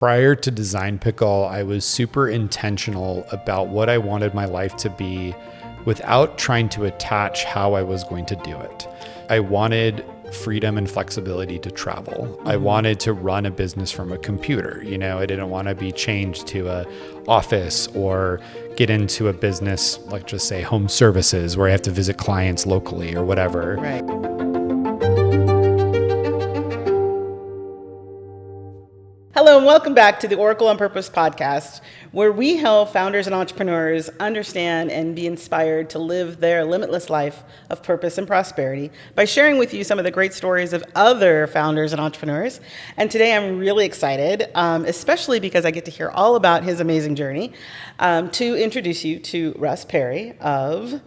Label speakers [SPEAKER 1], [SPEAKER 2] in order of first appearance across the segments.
[SPEAKER 1] Prior to Design Pickle, I was super intentional about what I wanted my life to be without trying to attach how I was going to do it. I wanted freedom and flexibility to travel. I wanted to run a business from a computer. I didn't want to be chained to a office or get into a business, like just say home services, where I have to visit clients locally or whatever.
[SPEAKER 2] Right. Hello and welcome back to the Oracle on Purpose podcast, where we help founders and entrepreneurs understand and be inspired to live their limitless life of purpose and prosperity by sharing with you some of the great stories of other founders and entrepreneurs. And today I'm really excited, especially because I get to hear all about his amazing journey, to introduce you to Russ Perry of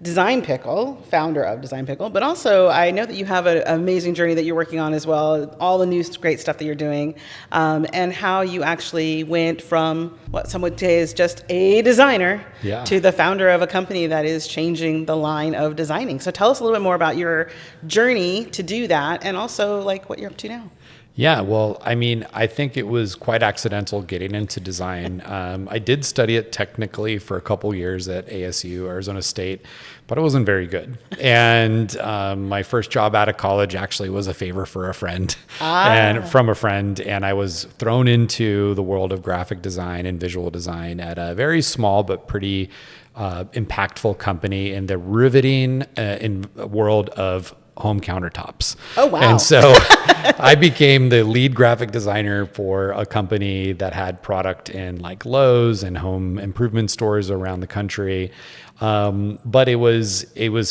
[SPEAKER 2] Design Pickle, founder of Design Pickle, but also I know that you have an amazing journey that you're working on as well, all the new great stuff that you're doing, and how you actually went from what some would say is just a designer to the founder of a company that is changing the line of designing. So tell us a little bit more about your journey to do that and also like what you're up to now.
[SPEAKER 1] Yeah, well, I think it was quite accidental getting into design. I did study it technically for a couple years at ASU, Arizona State, but it wasn't very good. And my first job out of college actually was a favor for a friend and from a friend. And I was thrown into the world of graphic design and visual design at a very small but pretty impactful company in the riveting world of home countertops.
[SPEAKER 2] Oh, wow.
[SPEAKER 1] And so I became the lead graphic designer for a company that had product in like Lowe's and home improvement stores around the country. But it was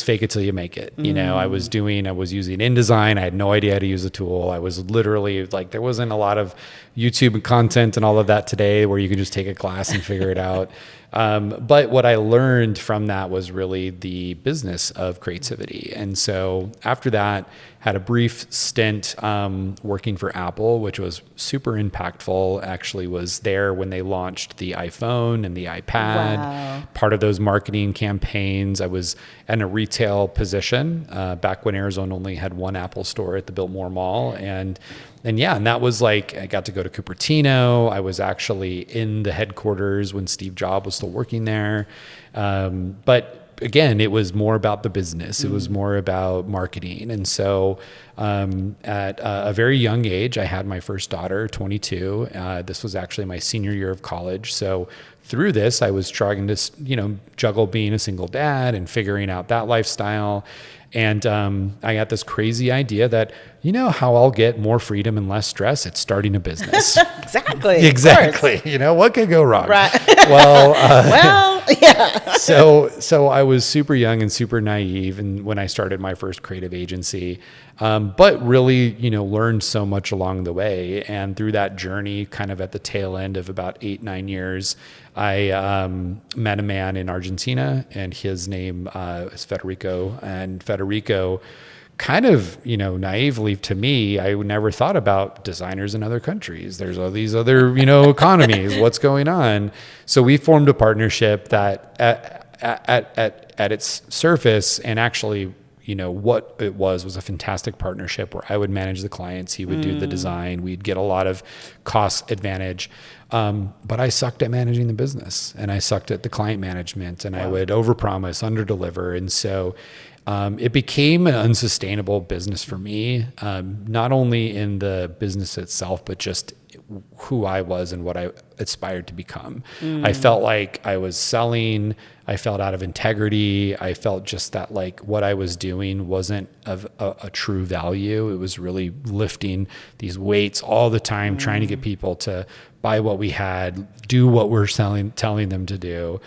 [SPEAKER 1] fake it till you make it. I was using InDesign. I had no idea how to use the tool. I was literally like, there wasn't a lot of YouTube content and all of that today where you could just take a class and figure it out. But what I learned from that was really the business of creativity. And so after that, had a brief stint working for Apple, which was super impactful. Actually was there when they launched the iPhone and the iPad. Wow. Part of those marketing campaigns. I was in a retail position back when Arizona only had one Apple store at the Biltmore Mall. And that was like, I got to go to Cupertino. I was actually in the headquarters when Steve Jobs was still working there. But again, it was more about the business. It was more about marketing. And so at a very young age, I had my first daughter, 22. This was actually my senior year of college. So through this, I was trying to, juggle being a single dad and figuring out that lifestyle. And I got this crazy idea that, how I'll get more freedom and less stress? It's starting a business. Exactly. What could go wrong?
[SPEAKER 2] Right.
[SPEAKER 1] Well,
[SPEAKER 2] yeah.
[SPEAKER 1] So I was super young and super naive, and when I started my first creative agency, but really, learned so much along the way. And through that journey, kind of at the tail end of about 8-9 years, I met a man in Argentina, and his name is Federico. And Federico, kind of, naively to me, I never thought about designers in other countries. There's all these other, economies. What's going on? So we formed a partnership that at its surface, and actually, what it was a fantastic partnership where I would manage the clients, he would do the design, we'd get a lot of cost advantage. But I sucked at managing the business, and I sucked at the client management, and I would overpromise, underdeliver. And so it became an unsustainable business for me, not only in the business itself, but just who I was and what I aspired to become. I felt like I was selling. I felt out of integrity. I felt just that like what I was doing wasn't of a true value. It was really lifting these weights all the time, trying to get people to buy what we had, do what we're telling them to do.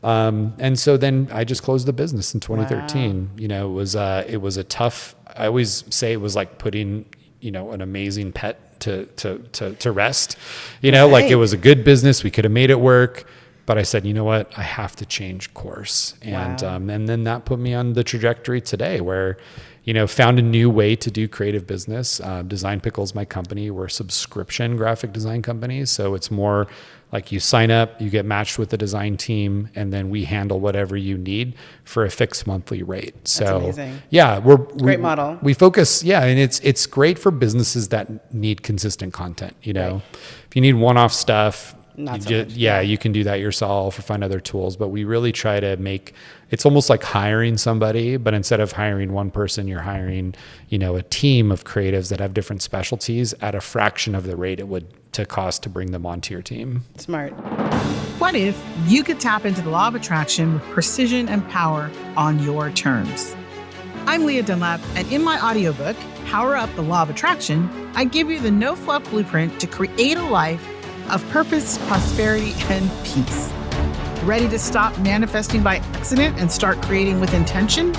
[SPEAKER 1] And so then I just closed the business in 2013. Wow. It was a tough, I always say it was like putting, an amazing pet to rest, like it was a good business. We could have made it work, but I said, you know what, I have to change course. And, and then that put me on the trajectory today where, found a new way to do creative business. Design Pickle is my company. We're a subscription graphic design company. So it's more like you sign up, you get matched with the design team, and then we handle whatever you need for a fixed monthly rate. So
[SPEAKER 2] That's amazing.
[SPEAKER 1] yeah,
[SPEAKER 2] great model.
[SPEAKER 1] We focus, and it's great for businesses that need consistent content.
[SPEAKER 2] Right.
[SPEAKER 1] If you need one-off stuff,
[SPEAKER 2] Not so much.
[SPEAKER 1] you can do that yourself or find other tools. But we really try to make it's almost like hiring somebody, but instead of hiring one person, you're hiring, a team of creatives that have different specialties at a fraction of the rate it would to cost to bring them onto your team.
[SPEAKER 2] Smart.
[SPEAKER 3] What if you could tap into the law of attraction with precision and power on your terms? I'm Leah Dunlap, and in my audiobook, Power Up the Law of Attraction, I give you the no-fluff blueprint to create a life of purpose, prosperity, and peace. Ready to stop manifesting by accident and start creating with intention?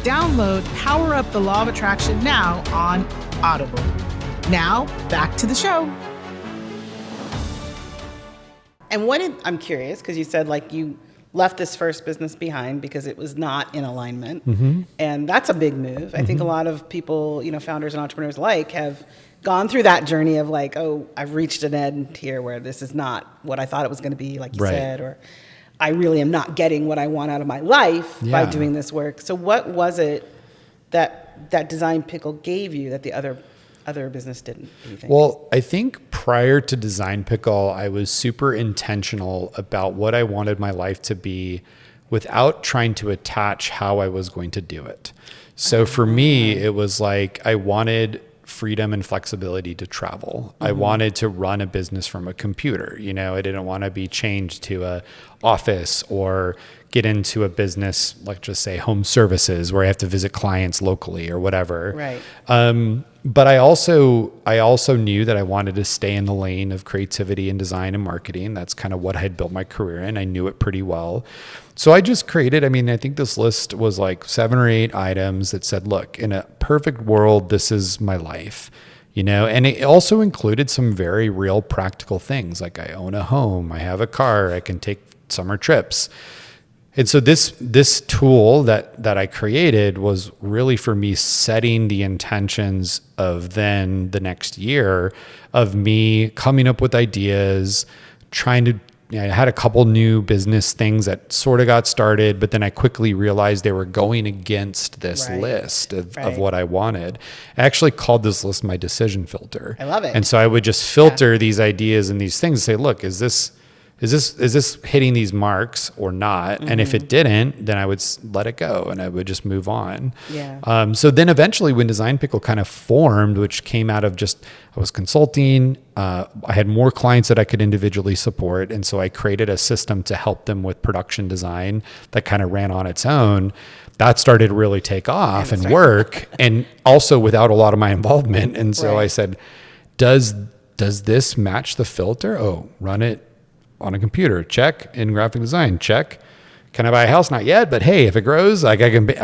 [SPEAKER 3] Download Power Up the Law of Attraction now on Audible. Now, back to the show.
[SPEAKER 2] And I'm curious, because you said you left this first business behind because it was not in alignment. And that's a big move. I think a lot of people, founders and entrepreneurs have gone through that journey of I've reached an end here where this is not what I thought it was going to be, like you said, or I really am not getting what I want out of my life by doing this work. So what was it that Design Pickle gave you that the other business didn't, do you think?
[SPEAKER 1] Well, I think prior to Design Pickle, I was super intentional about what I wanted my life to be without trying to attach how I was going to do it. So for me, it was like I wanted freedom and flexibility to travel. I wanted to run a business from a computer. I didn't want to be chained to a office or get into a business, like just say home services where I have to visit clients locally or whatever.
[SPEAKER 2] Right.
[SPEAKER 1] But I also knew that I wanted to stay in the lane of creativity and design and marketing. That's kind of what I had built my career in. I knew it pretty well. So I just created, I think this list was like 7 or 8 items that said, look, in a perfect world, this is my life, and it also included some very real practical things. Like I own a home, I have a car, I can take summer trips. And so this tool that I created was really for me setting the intentions of then the next year of me coming up with ideas, trying to, I had a couple new business things that sort of got started, but then I quickly realized they were going against this list of what I wanted. I actually called this list my decision filter.
[SPEAKER 2] I love it.
[SPEAKER 1] And so I would just filter these ideas and these things and say, look, is this hitting these marks or not? And if it didn't, then I would let it go and I would just move on.
[SPEAKER 2] Yeah.
[SPEAKER 1] So then eventually when Design Pickle kind of formed, which came out of just, I was consulting, I had more clients that I could individually support. And so I created a system to help them with production design that kind of ran on its own. That started to really take off and work, and also without a lot of my involvement. And so I said, does this match the filter? Oh, run it on a computer, check. In graphic design, check. Can I buy a house? Not yet, but hey, if it grows, I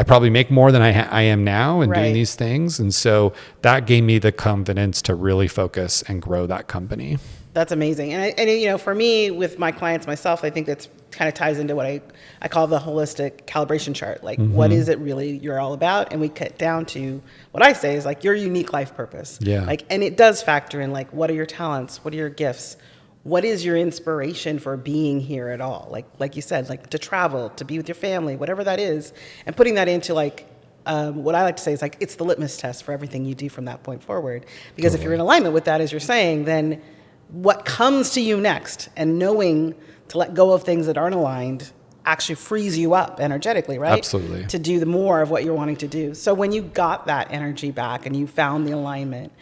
[SPEAKER 1] probably make more than I am now in doing these things. And so that gave me the confidence to really focus and grow that company.
[SPEAKER 2] That's amazing. And for me, with my clients, myself, I think that's kind of ties into what I call the holistic calibration chart. Like, what is it really you're all about? And we cut down to what I say is like your unique life purpose.
[SPEAKER 1] Yeah.
[SPEAKER 2] And it does factor in what are your talents? What are your gifts? What is your inspiration for being here at all? Like you said, to travel, to be with your family, whatever that is, and putting that into what I like to say is it's the litmus test for everything you do from that point forward. Because if you're in alignment with that, as you're saying, then what comes to you next and knowing to let go of things that aren't aligned actually frees you up energetically, right?
[SPEAKER 1] Absolutely.
[SPEAKER 2] To do the more of what you're wanting to do. So when you got that energy back and you found the alignment,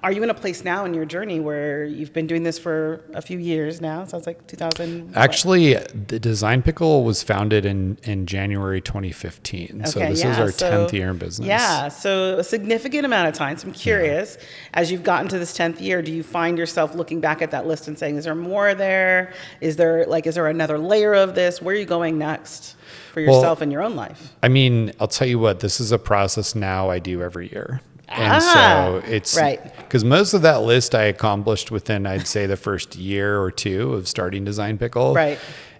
[SPEAKER 2] are you in a place now in your journey where you've been doing this for a few years now? Sounds like 2000.
[SPEAKER 1] Actually, the Design Pickle was founded in January 2015. So this is our 10th year in business.
[SPEAKER 2] Yeah, so a significant amount of time. So I'm curious, as you've gotten to this 10th year, do you find yourself looking back at that list and saying, is there more there? Is there another layer of this? Where are you going next for yourself in your own life?
[SPEAKER 1] I'll tell you what, this is a process now I do every year. And so it's because most of that list I accomplished within, I'd say, the first year or two of starting Design Pickle.
[SPEAKER 2] Right.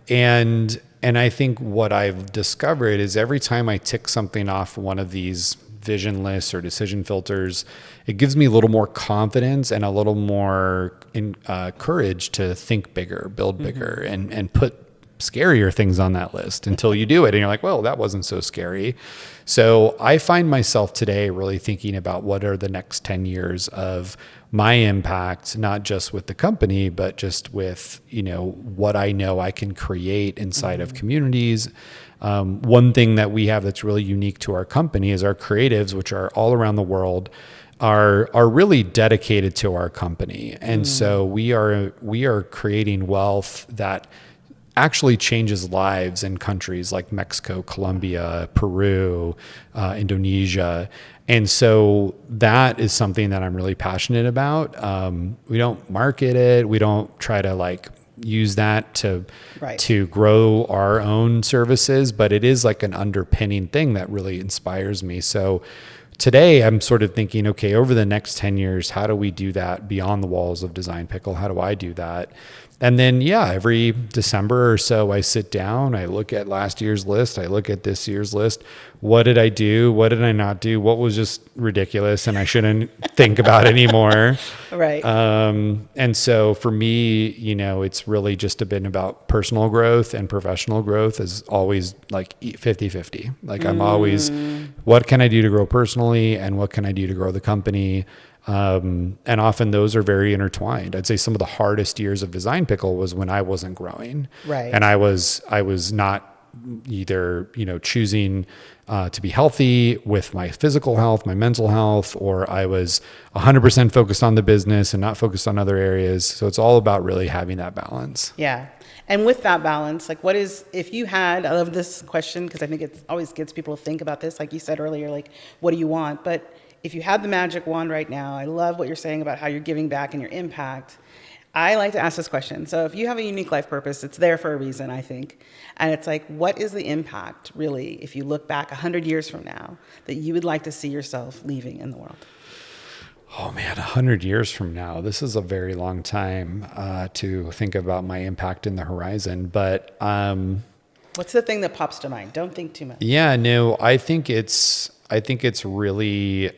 [SPEAKER 1] And And I think what I've discovered is every time I tick something off one of these vision lists or decision filters, it gives me a little more confidence and a little more courage to think bigger, build bigger, and put scarier things on that list until you do it. And you're like, well, that wasn't so scary. So I find myself today really thinking about what are the next 10 years of my impact, not just with the company, but just with, what I know I can create inside of communities. One thing that we have that's really unique to our company is our creatives, which are all around the world, are really dedicated to our company. And so we are creating wealth that actually changes lives in countries like Mexico, Colombia, Peru, Indonesia. And so that is something that I'm really passionate about. We don't market it. We don't try to use that to grow our own services, but it is like an underpinning thing that really inspires me. So today I'm sort of thinking, okay, over the next 10 years, how do we do that beyond the walls of Design Pickle? How do I do that? And then, every December or so, I sit down, I look at last year's list, I look at this year's list. What did I do? What did I not do? What was just ridiculous and I shouldn't think about anymore?
[SPEAKER 2] Right.
[SPEAKER 1] And so for me, it's really just been about personal growth, and professional growth is always 50-50. I'm always, what can I do to grow personally and what can I do to grow the company? And often those are very intertwined. I'd say some of the hardest years of Design Pickle was when I wasn't growing.
[SPEAKER 2] Right.
[SPEAKER 1] And I was not either, choosing to be healthy with my physical health, my mental health, or I was 100% focused on the business and not focused on other areas. So it's all about really having that balance.
[SPEAKER 2] Yeah. And with that balance, if you had, I love this question because I think it always gets people to think about this. Like you said earlier, what do you want? But if you had the magic wand right now, I love what you're saying about how you're giving back and your impact. I like to ask this question. So if you have a unique life purpose, it's there for a reason, I think. And it's what is the impact, really, if you look back 100 years from now, that you would like to see yourself leaving in the world?
[SPEAKER 1] Oh man, 100 years from now, this is a very long time to think about my impact in the horizon. But
[SPEAKER 2] what's the thing that pops to mind? Don't think too much.
[SPEAKER 1] Yeah, no, I think it's really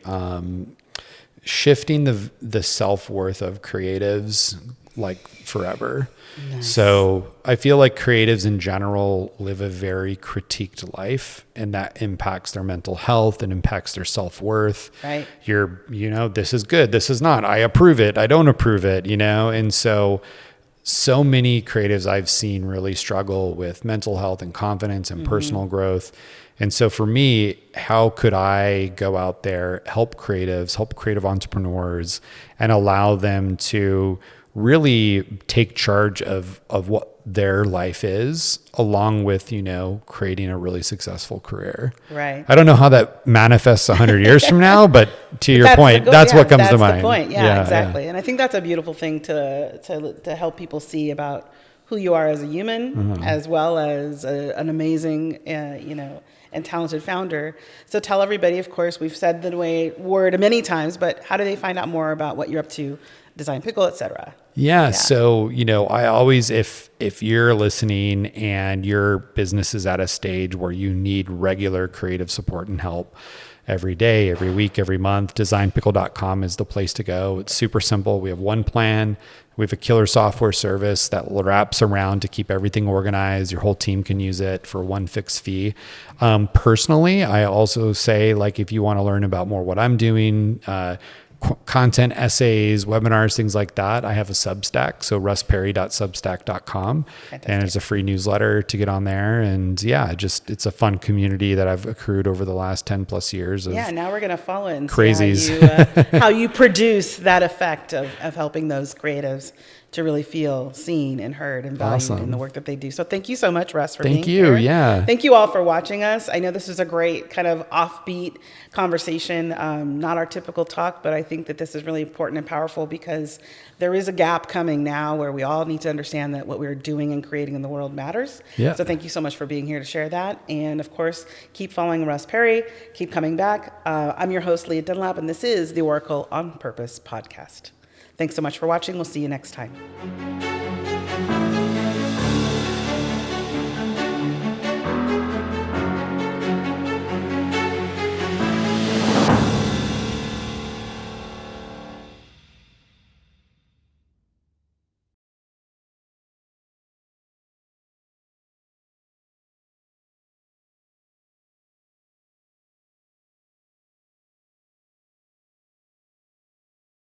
[SPEAKER 1] shifting the self-worth of creatives forever. Nice. So I feel like creatives in general live a very critiqued life, and that impacts their mental health and impacts their self-worth.
[SPEAKER 2] Right.
[SPEAKER 1] This is good, this is not, I approve it, I don't approve it, and so many creatives I've seen really struggle with mental health and confidence and personal growth. And so for me, how could I go out there, help creative entrepreneurs, and allow them to really take charge of what their life is, along with, creating a really successful career.
[SPEAKER 2] Right.
[SPEAKER 1] I don't know how that manifests 100 years from now, but to your point, that's what comes to mind.
[SPEAKER 2] That's the point. Yeah, exactly. Yeah. And I think that's a beautiful thing to help people see about who you are as a human, as well as an amazing, and talented founder. So tell everybody, of course, we've said the word many times, but how do they find out more about what you're up to, Design Pickle, et cetera?
[SPEAKER 1] Yeah. So, I always, if you're listening and your business is at a stage where you need regular creative support and help every day, every week, every month, designpickle.com is the place to go. It's super simple. We have one plan. We have a killer software service that wraps around to keep everything organized. Your whole team can use it for one fixed fee. Personally, I also say, if you want to learn about more what I'm doing, content, essays, webinars, things like that, I have a Substack. So russperry.substack.com. Fantastic. And it's a free newsletter to get on there. And it's a fun community that I've accrued over the last 10 plus years.
[SPEAKER 2] Now we're going to follow it and
[SPEAKER 1] crazies.
[SPEAKER 2] See how you produce that effect of helping those creatives to really feel seen and heard and valued in the work that they do. So thank you so much, Russ, for being here.
[SPEAKER 1] Thank you. Yeah.
[SPEAKER 2] Thank you all for watching us. I know this is a great kind of offbeat conversation, not our typical talk, but I think that this is really important and powerful because there is a gap coming now where we all need to understand that what we're doing and creating in the world matters.
[SPEAKER 1] Yeah.
[SPEAKER 2] So thank you so much for being here to share that. And of course, keep following Russ Perry, keep coming back. I'm your host, Leah Dunlap, and this is the Oracle on Purpose podcast. Thanks so much for watching. We'll see you next time.